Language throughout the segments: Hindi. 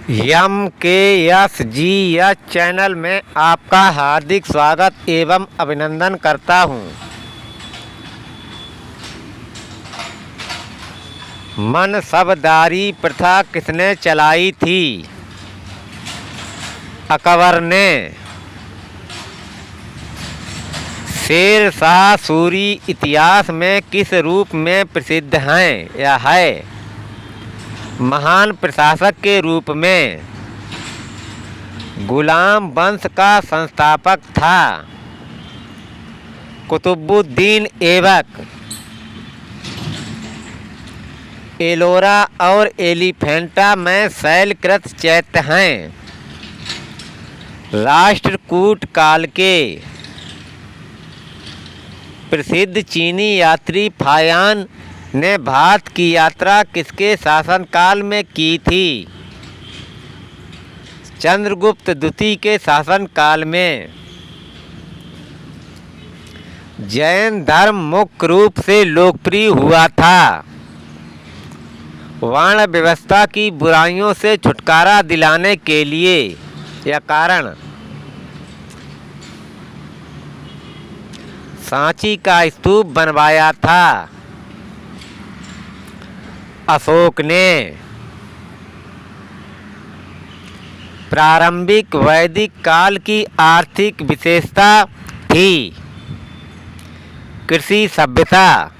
MKSGS चैनल में आपका हार्दिक स्वागत एवं अभिनंदन करता हूं। मनसबदारी प्रथा किसने चलाई थी? अकबर ने। शेर शाह सूरी इतिहास में किस रूप में प्रसिद्ध हैं या है? महान प्रशासक के रूप में। गुलाम वंश का संस्थापक था। कुतुबुद्दीन ऐबक। एलोरा और एलिफेंटा में शैलकृत चैत्य हैं। राष्ट्रकूट काल के प्रसिद्ध चीनी यात्री फायान ने भारत की यात्रा किसके शासनकाल में की थी? चंद्रगुप्त द्वितीय के शासनकाल में। जैन धर्म मुख्य रूप से लोकप्रिय हुआ था। वर्ण व्यवस्था की बुराइयों से छुटकारा दिलाने के लिए यह कारण। सांची का स्तूप बनवाया था अशोक ने। प्रारंभिक वैदिक काल की आर्थिक विशेषता थी कृषि सभ्यता।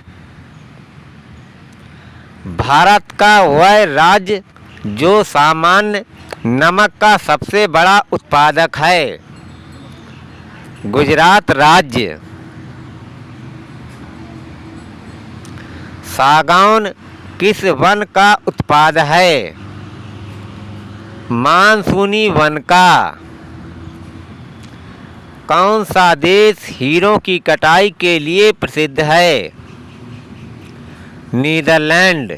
भारत का वह राज्य जो सामान्य नमक का सबसे बड़ा उत्पादक है। गुजरात राज्य। सागौन किस वन का उत्पाद है? मानसूनी वन का। कौन सा देश हीरों की कटाई के लिए प्रसिद्ध है? नीदरलैंड।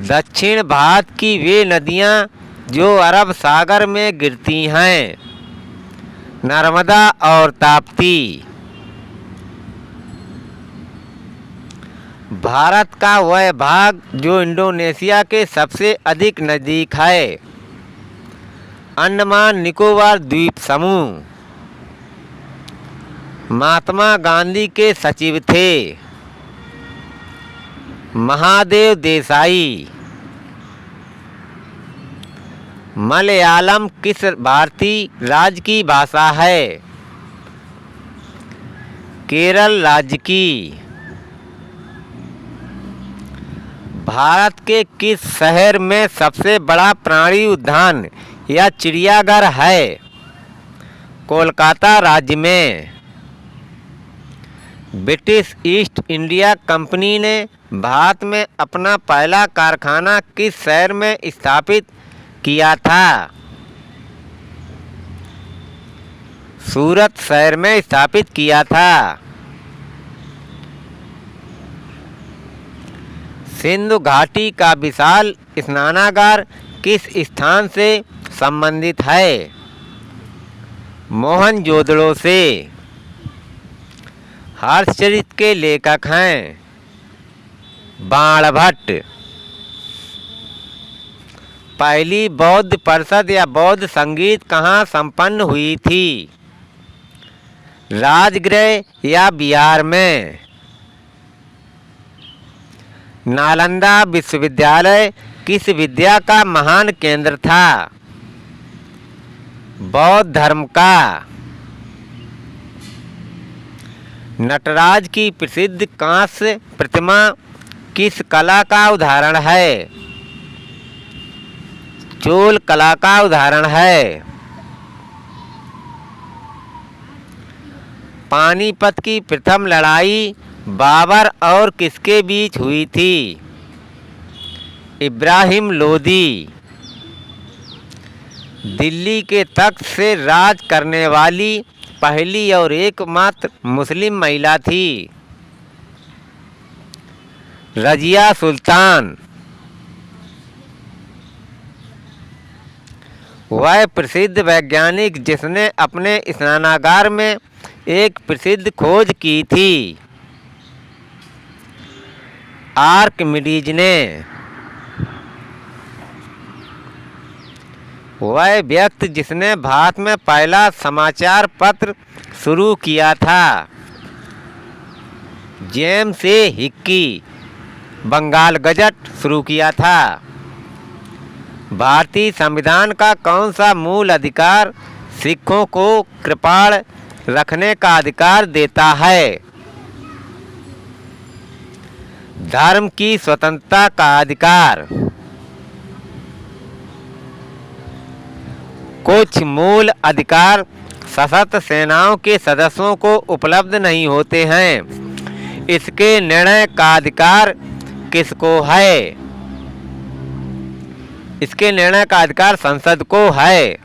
दक्षिण भारत की वे नदियां जो अरब सागर में गिरती हैं। नर्मदा और ताप्ती। भारत का वह भाग जो इंडोनेशिया के सबसे अधिक नज़दीक है। अंडमान निकोबार द्वीप समूह। महात्मा गांधी के सचिव थे महादेव देसाई। मलयालम किस भारतीय राज्य की भाषा है? केरल राज्य की। भारत के किस शहर में सबसे बड़ा प्राणी उद्यान या चिड़ियाघर है? कोलकाता राज्य में। ब्रिटिश ईस्ट इंडिया कंपनी ने भारत में अपना पहला कारखाना किस शहर में स्थापित किया था? सूरत शहर में स्थापित किया था। सिंधु घाटी का विशाल स्नानागार किस स्थान से संबंधित है? मोहनजोदड़ो से। हर्षचरित के लेखक हैं बाणभट्ट। पहली बौद्ध परिषद या बौद्ध संगीत कहाँ संपन्न हुई थी? राजगृह या बिहार में। नालंदा विश्वविद्यालय किस विद्या का महान केंद्र था? बौद्ध धर्म का। नटराज की प्रसिद्ध कांस्य प्रतिमा किस कला का उदाहरण है? चोल कला का उदाहरण है। पानीपत की प्रथम लड़ाई बाबर और किसके बीच हुई थी? इब्राहिम लोदी। दिल्ली के तख्त से राज करने वाली पहली और एकमात्र मुस्लिम महिला थी रजिया सुल्तान। वह प्रसिद्ध वैज्ञानिक जिसने अपने स्नानागार में एक प्रसिद्ध खोज की थी आर्किमिडीज ने। वह व्यक्ति जिसने भारत में पहला समाचार पत्र शुरू किया था। James A Hicky Bengal gazette शुरू किया था। भारतीय संविधान का कौन सा मूल अधिकार सिखों को कृपाण रखने का अधिकार देता है? धर्म की स्वतंत्रता का अधिकार। कुछ मूल अधिकार सशस्त्र सेनाओं के सदस्यों को उपलब्ध नहीं होते हैं। इसके निर्णय का अधिकार किसको है? इसके निर्णय का अधिकार संसद को है।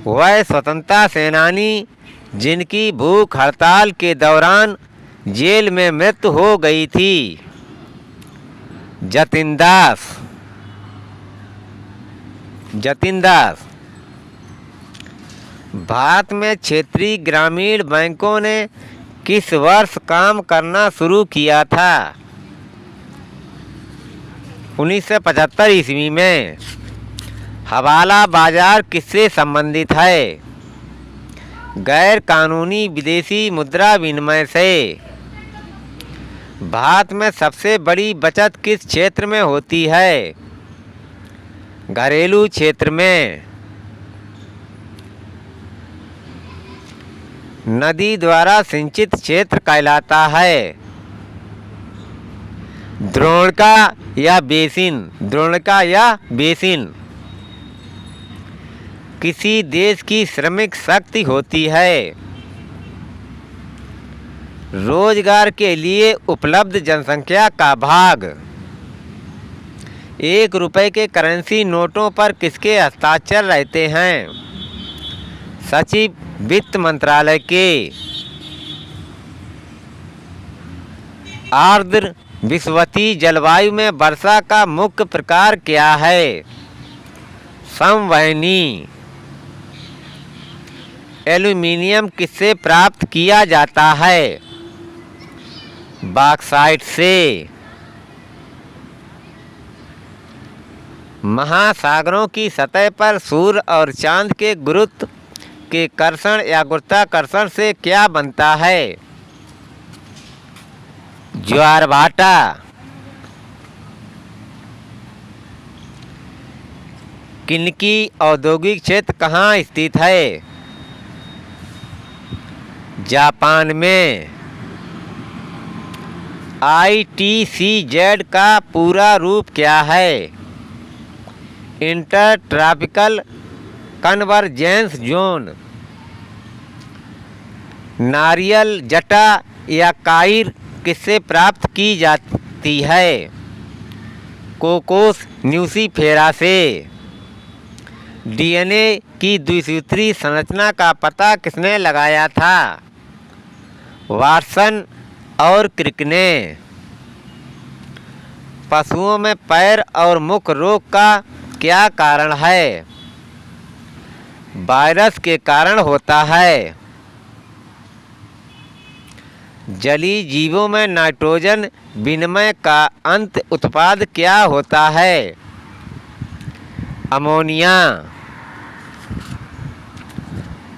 वह स्वतंत्रता सेनानी जिनकी भूख हड़ताल के दौरान जेल में मृत्यु हो गई थी। जतिन दास। भारत में क्षेत्रीय ग्रामीण बैंकों ने किस वर्ष काम करना शुरू किया था? 1975 ईस्वी में। हवाला बाजार किससे संबंधित है? गैर कानूनी विदेशी मुद्रा विनिमय से। भारत में सबसे बड़ी बचत किस क्षेत्र में होती है? घरेलू क्षेत्र में। नदी द्वारा सिंचित क्षेत्र कहलाता है द्रोणिका या बेसिन। द्रोणिका या बेसिन किसी देश की श्रमिक शक्ति होती है। रोजगार के लिए उपलब्ध जनसंख्या का भाग। 1 रुपए के करेंसी नोटों पर किसके हस्ताक्षर रहते हैं? सचिव वित्त मंत्रालय के। आर्द्र विषुवतीय जलवायु में वर्षा का मुख्य प्रकार क्या है? संवहनी। एल्यूमीनियम किससे प्राप्त किया जाता है? बॉक्साइट से। महासागरों की सतह पर सूर्य और चांद के गुरुत्व के कर्षण या गुरुत्वाकर्षण से क्या बनता है? ज्वारभाटा। किनकी औद्योगिक क्षेत्र कहाँ स्थित है? जापान में। ITCZ का पूरा रूप क्या है? Inter tropical convergence zone. नारियल जटा या कायर किससे प्राप्त की जाती है? कोकोस न्यूसीफेरा से। DNA की द्विसूत्री संरचना का पता किसने लगाया था? वाटसन और क्रिक ने। पशुओं में पैर और मुख रोग का क्या कारण है? वायरस के कारण होता है। जलीय जीवों में नाइट्रोजन विनिमय का अंत उत्पाद क्या होता है? अमोनिया।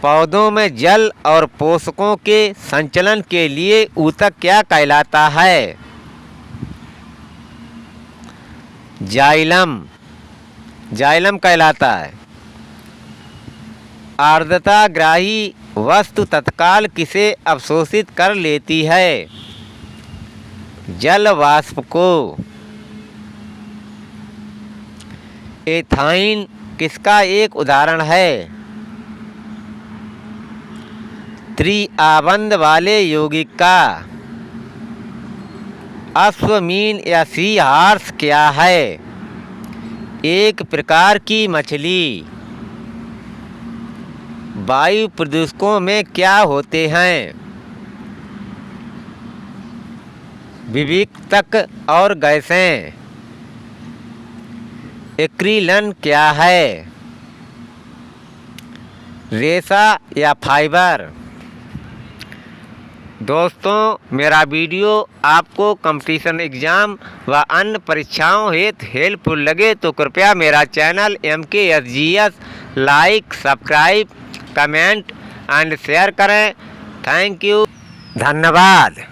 पौधों में जल और पोषकों के संचलन के लिए ऊतक क्या कहलाता है? जाइलम। जाइलम कहलाता है। आर्द्रताग्राही वस्तु तत्काल किसे अवशोषित कर लेती है? जल वाष्प को। एथाइन किसका एक उदाहरण है? त्रिआबंध वाले यौगिक का। अश्वमीन या सी हॉर्स क्या है? एक प्रकार की मछली। वायु प्रदूषकों में क्या होते हैं? विविक्तक और गैसें। एक्रिलन क्या है? रेशा या फाइबर। दोस्तों, मेरा वीडियो आपको कंपटीशन एग्ज़ाम व अन्य परीक्षाओं हेतु हेल्पफुल लगे तो कृपया मेरा channel MKSGS like, subscribe, comment and share करें। थैंक यू, धन्यवाद।